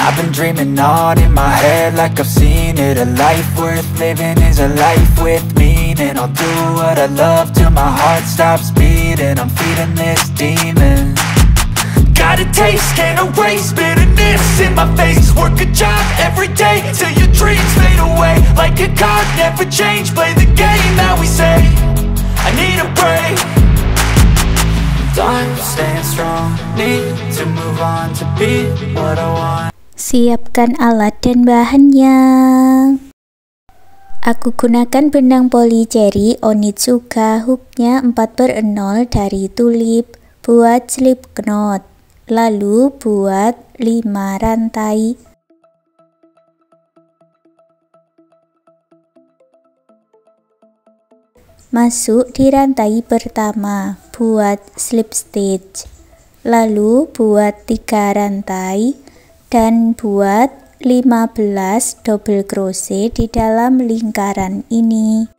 I've been dreaming on in my head like I've seen it. A life worth living is a life with meaning. I'll do what I love till my heart stops beating. I'm feeding this demon. Got a taste, can't erase bitterness in my face. Work a job every day till your dreams fade away. Like a card, never change, play the game that we say. I need a break. Done staying strong, need to move on to be what I want. Siapkan alat dan bahannya. Aku gunakan benang polycherry Onitsuka, hooknya 4/0 dari Tulip buat slip knot. Lalu buat 5 rantai. Masuk di rantai pertama, buat slip stitch. Lalu buat 3 rantai dan buat 15 double crochet di dalam lingkaran ini.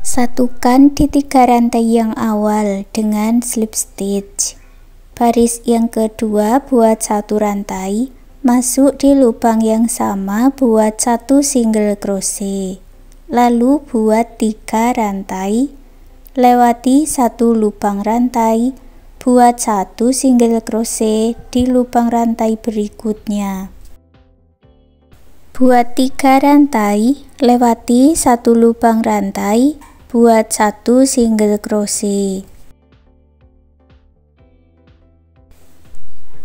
Satukan di 3 rantai yang awal dengan slip stitch. Baris yang kedua buat 1 rantai, masuk di lubang yang sama buat 1 single crochet. Lalu buat 3 rantai, lewati 1 lubang rantai, buat 1 single crochet di lubang rantai berikutnya. Buat 3 rantai, lewati 1 lubang rantai, buat 1 single crochet.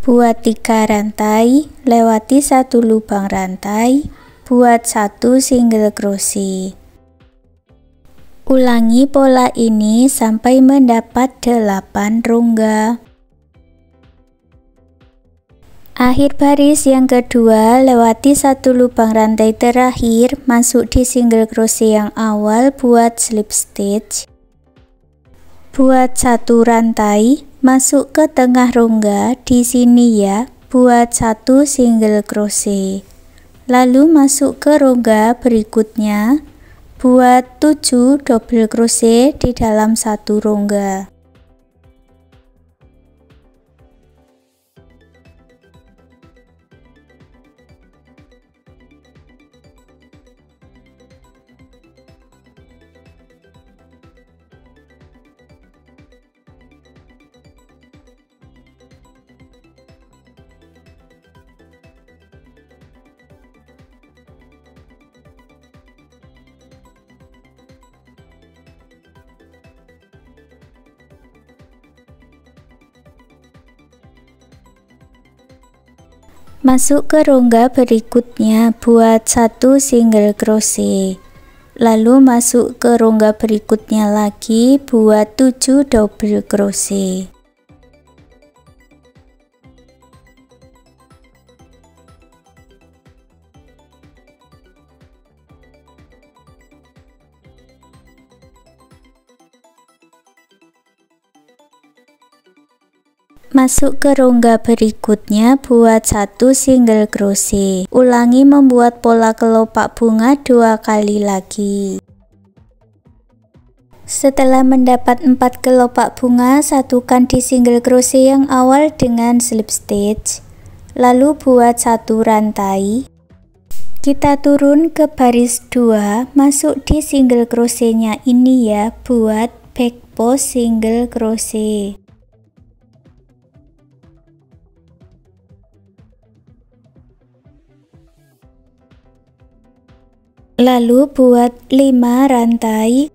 Buat 3 rantai, lewati 1 lubang rantai, buat 1 single crochet. Ulangi pola ini sampai mendapat 8 rongga. Akhir baris yang kedua, lewati 1 lubang rantai terakhir, masuk di single crochet yang awal buat slip stitch. Buat 1 rantai, masuk ke tengah rongga di sini ya, buat 1 single crochet. Lalu masuk ke rongga berikutnya, buat 7 double crochet di dalam 1 rongga. Masuk ke rongga berikutnya, buat 1 single crochet. Lalu masuk ke rongga berikutnya lagi, buat 7 double crochet. Masuk ke rongga berikutnya, buat 1 single crochet. Ulangi membuat pola kelopak bunga 2 kali lagi. Setelah mendapat 4 kelopak bunga, satukan di single crochet yang awal dengan slip stitch. Lalu buat 1 rantai. Kita turun ke baris 2, masuk di single crochetnya ini ya, buat back post single crochet. Lalu buat 5 rantai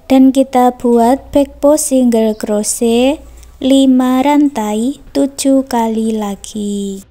dan kita buat back post single crochet 5 rantai 7 kali lagi.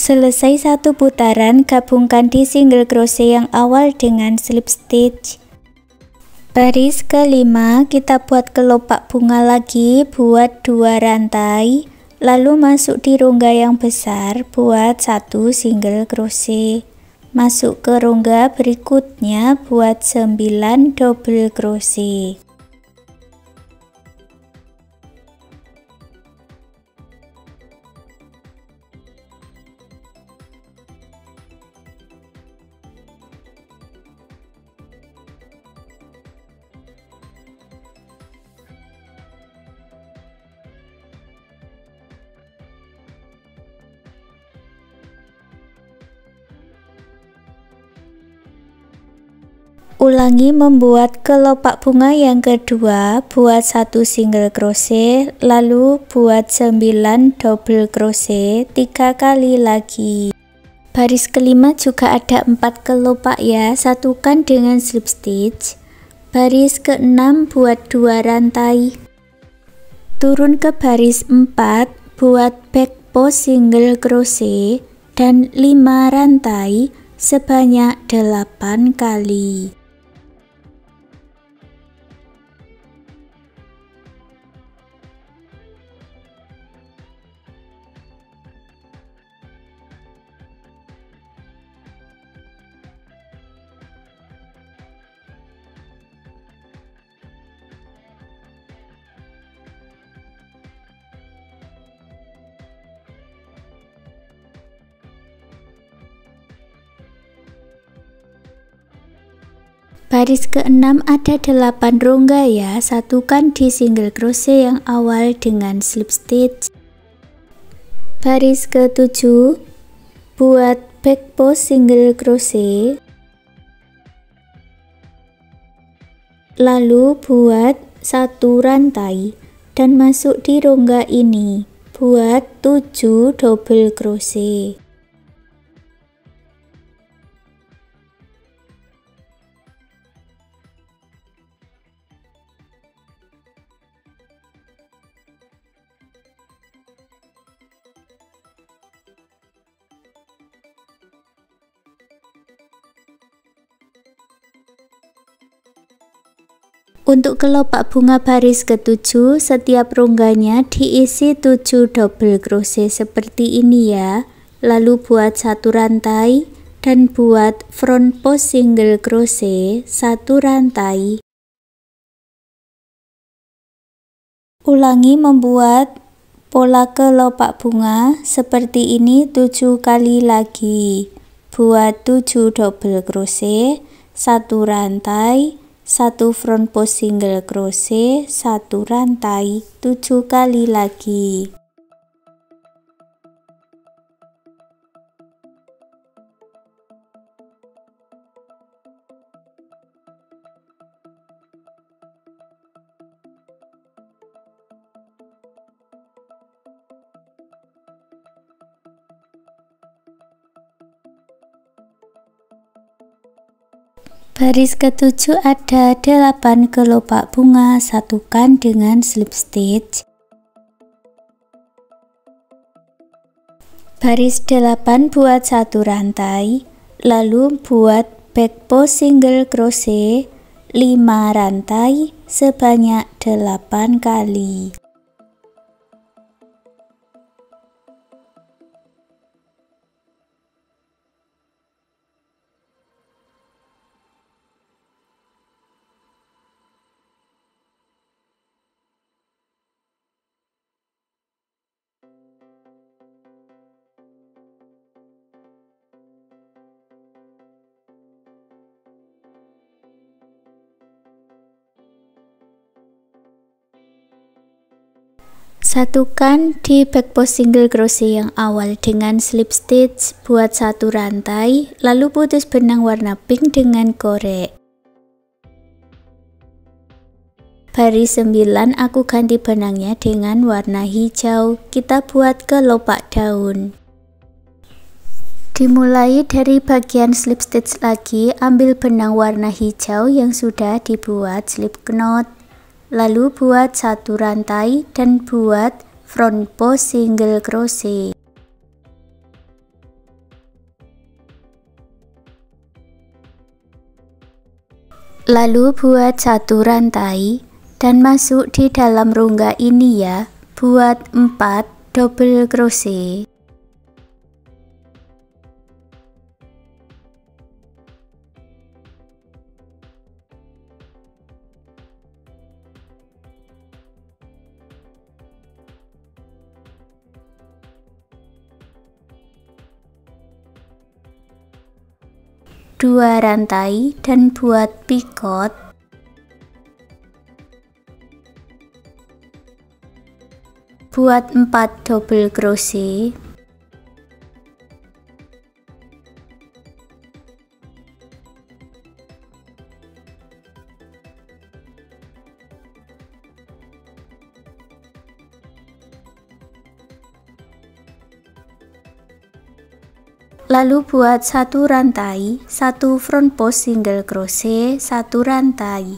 Selesai satu putaran, gabungkan di single crochet yang awal dengan slip stitch. Baris kelima kita buat kelopak bunga lagi, buat 2 rantai, lalu masuk di rongga yang besar, buat 1 single crochet. Masuk ke rongga berikutnya, buat 9 double crochet. Ulangi membuat kelopak bunga yang kedua, buat 1 single crochet, lalu buat 9 double crochet 3 kali lagi. Baris kelima juga ada 4 kelopak ya, satukan dengan slip stitch. Baris keenam buat 2 rantai. Turun ke baris 4, buat back post single crochet dan 5 rantai sebanyak 8 kali. Baris keenam ada 8 rongga ya, satukan di single crochet yang awal dengan slip stitch. Baris ke-7 buat back post single crochet, lalu buat 1 rantai dan masuk di rongga ini, buat 7 double crochet. Untuk kelopak bunga baris ke-7, setiap rongganya diisi 7 double crochet seperti ini ya. Lalu buat 1 rantai dan buat front post single crochet 1 rantai. Ulangi membuat pola kelopak bunga seperti ini 7 kali lagi. Buat 7 double crochet, 1 rantai, 1 front post single crochet, 1 rantai, 7 kali lagi. Baris ke-7 ada 8 kelopak bunga, satukan dengan slip stitch. Baris 8 buat 1 rantai, lalu buat back post single crochet 5 rantai sebanyak 8 kali. Satukan di back post single crochet yang awal dengan slip stitch, buat 1 rantai, lalu putus benang warna pink dengan korek. Baris 9 aku ganti benangnya dengan warna hijau, kita buat kelopak daun. Dimulai dari bagian slip stitch lagi, ambil benang warna hijau yang sudah dibuat slip knot. Lalu buat 1 rantai dan buat front post single crochet. Lalu buat satu rantai dan masuk di dalam rongga ini ya, buat 4 double crochet. Dua rantai dan buat picot. Buat 4 double crochet. Lalu buat satu rantai, satu front post single crochet, satu rantai.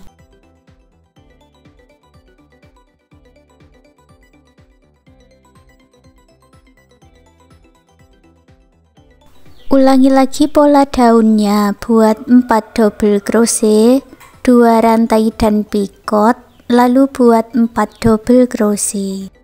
Ulangi lagi pola daunnya, buat 4 double crochet, 2 rantai dan picot, lalu buat 4 double crochet.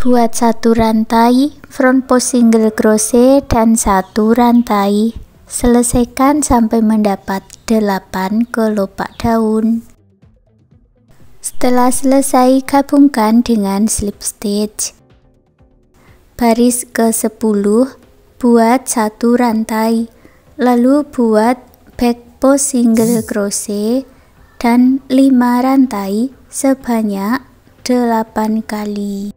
Buat satu rantai front post single crochet dan satu rantai. Selesaikan sampai mendapat 8 kelopak daun. Setelah selesai, gabungkan dengan slip stitch. Baris ke-10, buat satu rantai, lalu buat back post single crochet dan 5 rantai sebanyak 8 kali.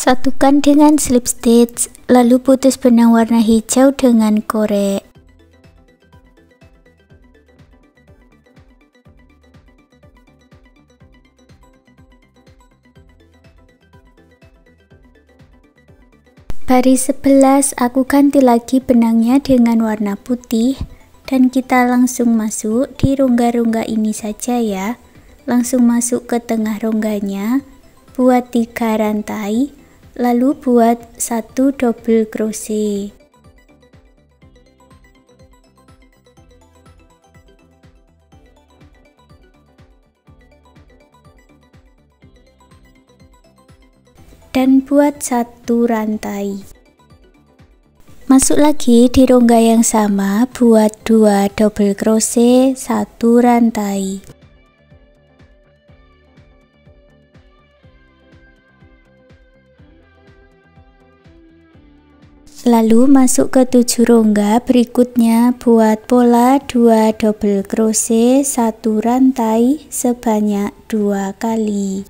Satukan dengan slip stitch, lalu putus benang warna hijau dengan korek. Baris 11 aku ganti lagi benangnya dengan warna putih dan kita langsung masuk di rongga-rongga ini saja ya. Langsung masuk ke tengah rongganya, buat 3 rantai. Lalu buat 1 double crochet. Dan buat 1 rantai. Masuk lagi di rongga yang sama, buat 2 double crochet, 1 rantai. Lalu masuk ke 7 rongga berikutnya, buat pola 2 double crochet, 1 rantai sebanyak 2 kali.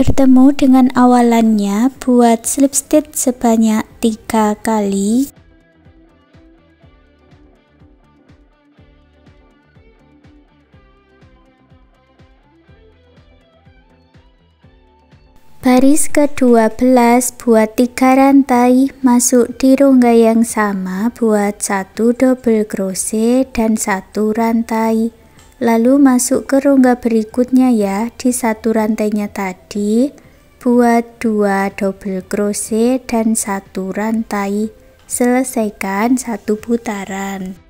Bertemu dengan awalannya, buat slip stitch sebanyak 3 kali. Baris ke-12 buat 3 rantai, masuk di rongga yang sama, buat 1 double crochet dan 1 rantai. Lalu masuk ke rongga berikutnya ya, di 1 rantainya tadi, buat 2 double crochet dan 1 rantai. Selesaikan 1 putaran.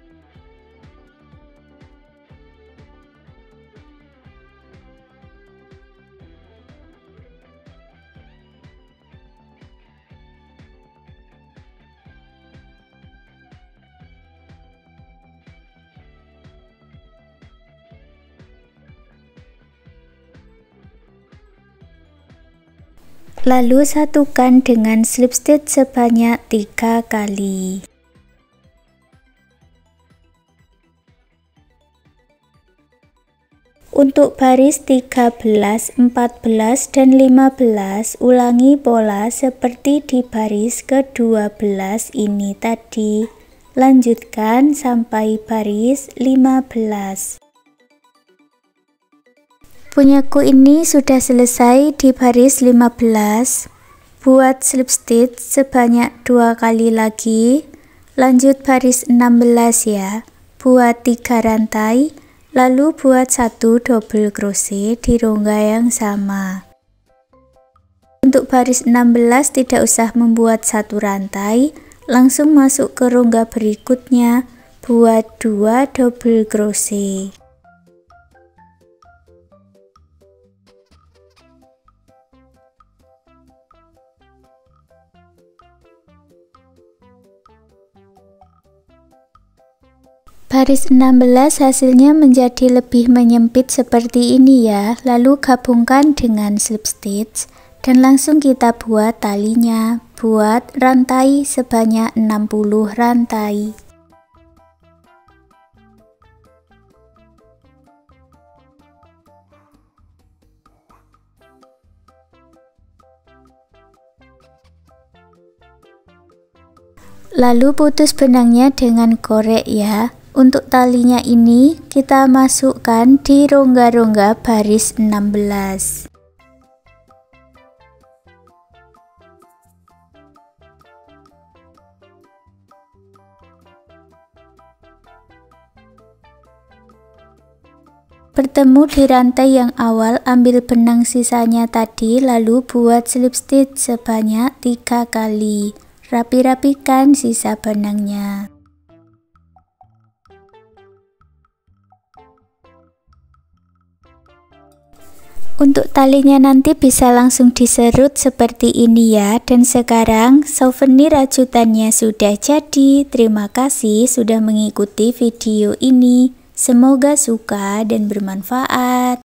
Lalu satukan dengan slip stitch sebanyak 3 kali. Untuk baris 13, 14, dan 15, ulangi pola seperti di baris ke-12 ini tadi. Lanjutkan sampai baris 15. Punyaku ini sudah selesai di baris 15. Buat slip stitch sebanyak 2 kali lagi. Lanjut baris 16 ya. Buat 3 rantai. Lalu buat 1 double crochet di rongga yang sama. Untuk baris 16 tidak usah membuat 1 rantai, langsung masuk ke rongga berikutnya, buat 2 double crochet. Baris 16 hasilnya menjadi lebih menyempit seperti ini ya, lalu gabungkan dengan slip stitch dan langsung kita buat talinya. Buat rantai sebanyak 60 rantai. Lalu putus benangnya dengan korek ya. Untuk talinya ini kita masukkan di rongga-rongga baris 16. Bertemu di rantai yang awal, ambil benang sisanya tadi, lalu buat slip stitch sebanyak 3 kali. Rapi-rapikan sisa benangnya. Untuk talinya nanti bisa langsung diserut seperti ini ya. Dan sekarang souvenir rajutannya sudah jadi. Terima kasih sudah mengikuti video ini. Semoga suka dan bermanfaat.